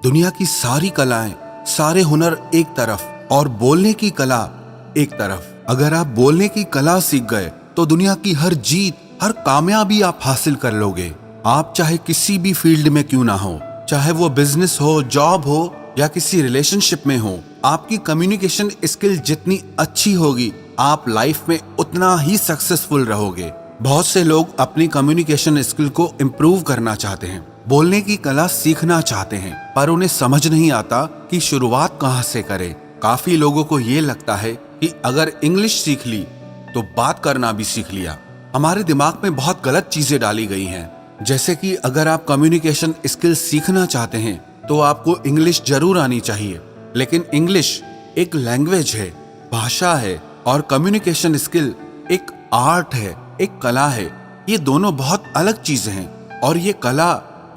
दुनिया की सारी कलाएं, सारे हुनर एक तरफ और बोलने की कला एक तरफ। अगर आप बोलने की कला सीख गए तो दुनिया की हर जीत, हर कामयाबी आप हासिल कर लोगे। आप चाहे किसी भी फील्ड में क्यों ना हो, चाहे वो बिजनेस हो, जॉब हो या किसी रिलेशनशिप में हो, आपकी कम्युनिकेशन स्किल जितनी अच्छी होगी, आप लाइफ में उतना ही सक्सेसफुल रहोगे। बहुत से लोग अपनी कम्युनिकेशन स्किल को इम्प्रूव करना चाहते हैं, बोलने की कला सीखना चाहते हैं, पर उन्हें समझ नहीं आता कि शुरुआत कहाँ से करें। काफी लोगों को ये लगता है कि अगर इंग्लिश सीख ली तो बात करना भी सीख लिया। हमारे दिमाग में बहुत गलत चीजें डाली गई हैं, जैसे कि अगर आप कम्युनिकेशन स्किल सीखना चाहते हैं तो आपको इंग्लिश जरूर आनी चाहिए। लेकिन इंग्लिश एक लैंग्वेज है, भाषा है, और कम्युनिकेशन स्किल एक आर्ट है, एक कला है। ये दोनों बहुत अलग चीजें हैं, और ये कला,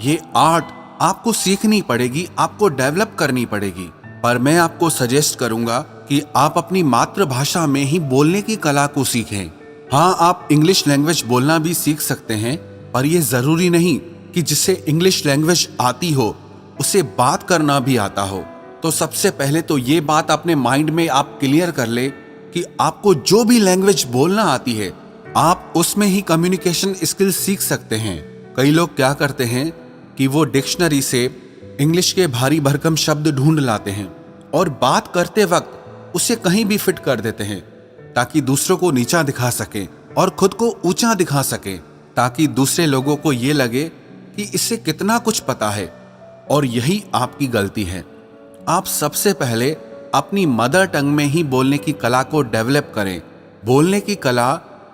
ये आर्ट आपको सीखनी पड़ेगी, आपको डेवलप करनी पड़ेगी। पर मैं आपको सजेस्ट करूंगा कि आप अपनी मातृभाषा में ही बोलने की कला को सीखें। हाँ, आप इंग्लिश लैंग्वेज बोलना भी सीख सकते हैं, पर यह जरूरी नहीं कि जिसे इंग्लिश लैंग्वेज आती हो उसे बात करना भी आता हो। तो सबसे पहले तो ये बात अपने माइंड में आप क्लियर कर ले कि आपको जो भी लैंग्वेज बोलना आती है, आप उसमें ही कम्युनिकेशन स्किल सीख सकते हैं। कई लोग क्या करते हैं कि वो डिक्शनरी से इंग्लिश के भारी भरकम शब्द ढूंढ लाते हैं और बात करते वक्त उसे कहीं भी फिट कर देते हैं, ताकि दूसरों को नीचा दिखा सके और खुद को ऊंचा दिखा सके, ताकि दूसरे लोगों को ये लगे कि इससे कितना कुछ पता है। और यही आपकी गलती है। आप सबसे पहले अपनी मदर टंग में ही बोलने की कला को डेवलप करें। बोलने की कला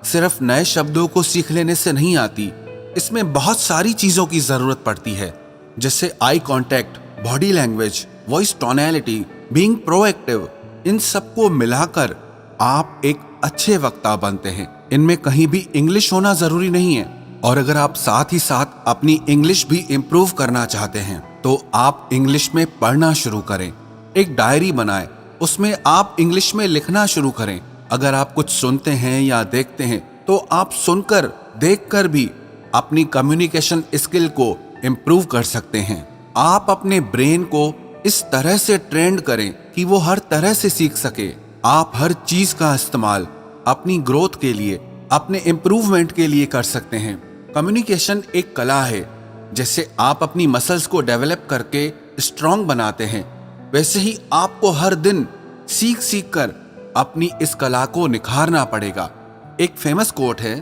सिर्फ नए शब्दों को सीख लेने से नहीं आती, इसमें बहुत सारी चीजों की जरूरत पड़ती है, जैसे eye contact, body language, voice tonality, being proactive. इन सबको मिलाकर आप एक अच्छे वक्ता बनते हैं। इनमें कहीं भी इंग्लिश होना जरूरी नहीं है। और अगर आप साथ ही साथ अपनी इंग्लिश भी इम्प्रूव करना चाहते हैं तो आप इंग्लिश में पढ़ना शुरू करें। एक डायरी बनाएं, उसमें आप इंग्लिश में लिखना शुरू करें। अगर आप कुछ सुनते हैं या देखते हैं तो आप सुनकर, देखकर भी अपनी कम्युनिकेशन स्किल को इम्प्रूव कर सकते हैं। आप अपने ब्रेन को इस तरह से ट्रेंड करें कि वो हर तरह से सीख सके। आप हर चीज का इस्तेमाल अपनी ग्रोथ के लिए, अपने इम्प्रूवमेंट के लिए कर सकते हैं। कम्युनिकेशन एक कला है। जैसे आप अपनी मसल्स को डेवलप करके स्ट्रांग बनाते हैं, वैसे ही आपको हर दिन सीख सीख कर अपनी इस कला को निखारना पड़ेगा। एक फेमस कोट है,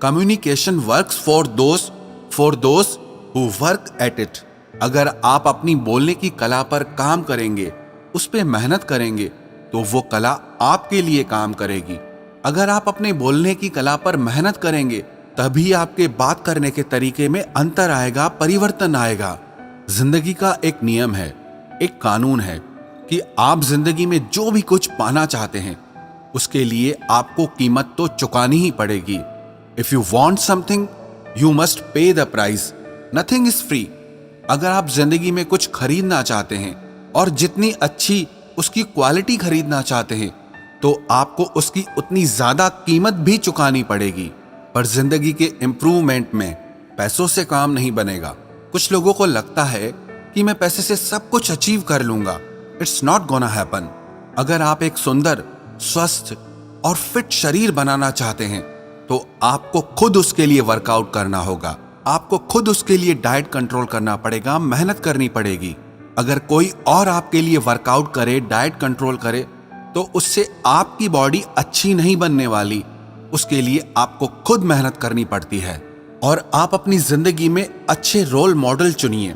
communication works for those who work at it. अगर आप अपनी बोलने की कला पर काम करेंगे, उस पर मेहनत करेंगे, तो वो कला आपके लिए काम करेगी। अगर आप अपने बोलने की कला पर मेहनत करेंगे, तभी आपके बात करने के तरीके में अंतर आएगा, परिवर्तन आएगा। जिंदगी का एक नियम है, एक कानून है कि आप जिंदगी में जो भी कुछ पाना चाहते हैं, उसके लिए आपको कीमत तो चुकानी ही पड़ेगी। If you want something you must pay the price, nothing is free. अगर आप जिंदगी में कुछ खरीदना चाहते हैं और जितनी अच्छी उसकी क्वालिटी खरीदना चाहते हैं, तो आपको उसकी उतनी ज्यादा कीमत भी चुकानी पड़ेगी। पर जिंदगी के इम्प्रूवमेंट में पैसों से काम नहीं बनेगा। कुछ लोगों को लगता है कि मैं पैसे से सब कुछ अचीव कर लूंगा। It's not gonna happen. अगर आप एक सुंदर, स्वस्थ और फिट शरीर बनाना चाहते हैं तो आपको खुद उसके लिए वर्कआउट करना होगा। आपको खुद उसके लिए डाइट कंट्रोल करना पड़ेगा, मेहनत करनी पड़ेगी। अगर कोई और आपके लिए वर्कआउट करे, डाइट कंट्रोल करे, तो उससे आपकी बॉडी अच्छी नहीं बनने वाली। उसके लिए आपको खुद मेहनत करनी पड़ती है। और आप अपनी जिंदगी में अच्छे रोल मॉडल चुनिए,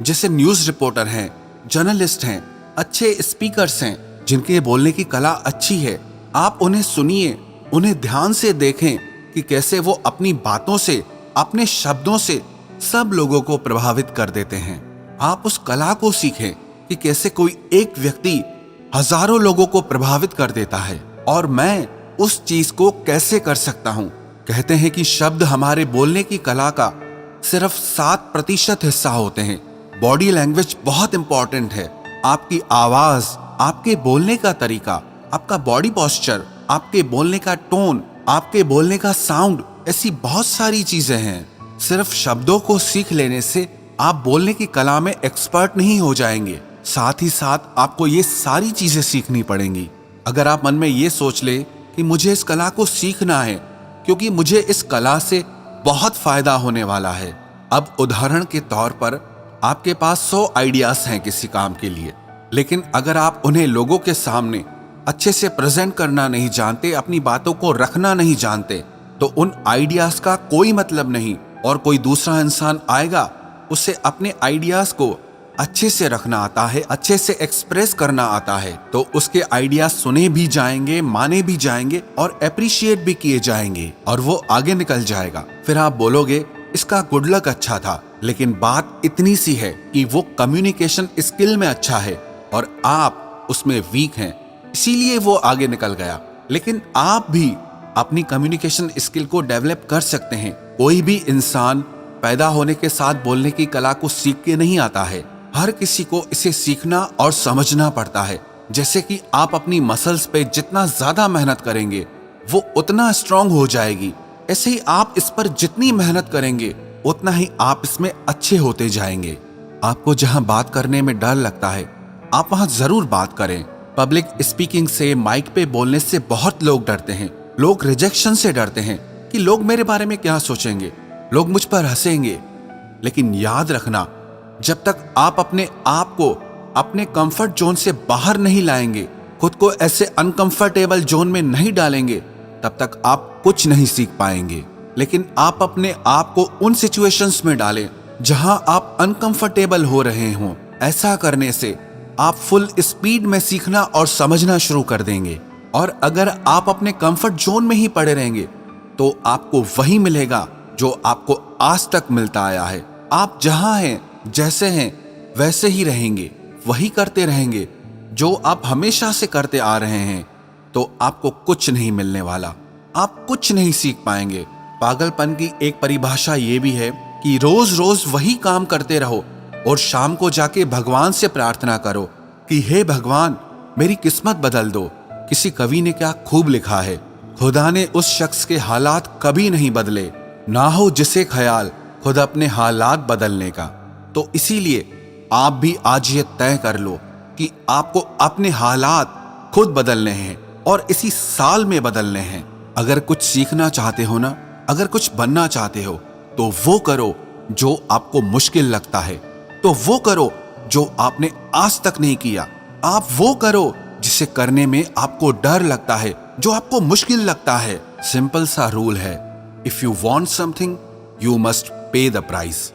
जैसे न्यूज रिपोर्टर हैं, जर्नलिस्ट हैं, अच्छे स्पीकर्स हैं, जिनके बोलने की कला अच्छी है। आप उन्हें सुनिए, उन्हें ध्यान से देखें कि कैसे वो अपनी बातों से, अपने शब्दों से सब लोगों को प्रभावित कर देते हैं। आप उस कला को सीखें कि कैसे कोई एक व्यक्ति हजारों लोगों को प्रभावित कर देता है, और मैं उस चीज को कैसे कर सकता हूं। कहते हैं कि शब्द हमारे बोलने की कला का सिर्फ 7% हिस्सा होते हैं। बॉडी लैंग्वेज बहुत इंपॉर्टेंट है। आपकी आवाज, आपके बोलने का तरीका, आपका बॉडी पोस्चर, आपके बोलने का टोन, आपके बोलने का साउंड, ऐसी बहुत सारी चीजें हैं। सिर्फ शब्दों को सीख लेने से आप बोलने की कला में एक्सपर्ट नहीं हो जाएंगे, साथ ही साथ आपको ये सारी चीजें सीखनी पड़ेंगी। अगर आप मन में ये सोच ले कि मुझे इस कला को सीखना है क्योंकि मुझे इस कला से बहुत फायदा होने वाला है। अब उदाहरण के तौर पर आपके पास 100 आइडियाज हैं किसी काम के लिए, लेकिन अगर आप उन्हें लोगों के सामने अच्छे से प्रेजेंट करना नहीं जानते, अपनी बातों को रखना नहीं जानते, तो उन आइडियाज का कोई मतलब नहीं। और कोई दूसरा इंसान आएगा, उसे अपने आइडियाज को अच्छे से रखना आता है, अच्छे से एक्सप्रेस करना आता है, तो उसके आइडियाज सुने भी जाएंगे, माने भी जाएंगे और अप्रिशिएट भी किए जाएंगे और वो आगे निकल जाएगा। फिर आप बोलोगे इसका गुड लक अच्छा था, लेकिन बात इतनी सी है कि वो कम्युनिकेशन स्किल में अच्छा है और आप उसमें वीक हैं, इसीलिए वो आगे निकल गया। लेकिन आप भी अपनी कम्युनिकेशन स्किल को डेवलप कर सकते हैं। कोई भी इंसान पैदा होने के साथ बोलने की कला को सीख के नहीं आता है। हर किसी को इसे सीखना और समझना पड़ता है। जैसे कि आप अपनी मसल्स पे जितना ज्यादा मेहनत करेंगे वो उतना स्ट्रांग हो जाएगी, ऐसे ही आप इस पर जितनी मेहनत करेंगे उतना ही आप इसमें अच्छे होते जाएंगे। आपको जहां बात करने में डर लगता है, आप वहां जरूर बात करें। पब्लिक स्पीकिंग से, माइक पे बोलने से बहुत लोग डरते हैं। लोग रिजेक्शन से डरते हैं कि लोग मेरे बारे में क्या सोचेंगे, लोग मुझ पर हंसेंगे। लेकिन याद रखना, जब तक आप अपने आप को अपने कंफर्ट जोन से बाहर नहीं लाएंगे, खुद को ऐसे अनकंफर्टेबल जोन में नहीं डालेंगे, तब तक आप कुछ नहीं सीख पाएंगे। लेकिन आप अपने आप को उन सिचुएशंस में डालें जहां आप अनकंफर्टेबल हो रहे हों। ऐसा करने से आप फुल स्पीड में सीखना और समझना शुरू कर देंगे। और अगर आप अपने कंफर्ट जोन में ही पड़े रहेंगे तो आपको वही मिलेगा जो आपको आज तक मिलता आया है। आप जहां हैं, जैसे हैं, वैसे ही रहेंगे, वही करते रहेंगे जो आप हमेशा से करते आ रहे हैं, तो आपको कुछ नहीं मिलने वाला, आप कुछ नहीं सीख पाएंगे। पागलपन की एक परिभाषा ये भी है कि रोज रोज वही काम करते रहो और शाम को जाके भगवान से प्रार्थना करो कि हे भगवान, मेरी किस्मत बदल दो। किसी कवि ने क्या खूब लिखा है, खुदा ने उस शख्स के हालात कभी नहीं बदले, ना हो जिसे ख्याल खुद अपने हालात बदलने का। तो इसीलिए आप भी आज ये तय कर लो कि आपको अपने हालात खुद बदलने हैं और इसी साल में बदलने हैं। अगर कुछ सीखना चाहते हो ना, अगर कुछ बनना चाहते हो, तो वो करो जो आपको मुश्किल लगता है, तो वो करो जो आपने आज तक नहीं किया। आप वो करो जिसे करने में आपको डर लगता है, जो आपको मुश्किल लगता है। सिंपल सा रूल है, if you want something you must pay the price.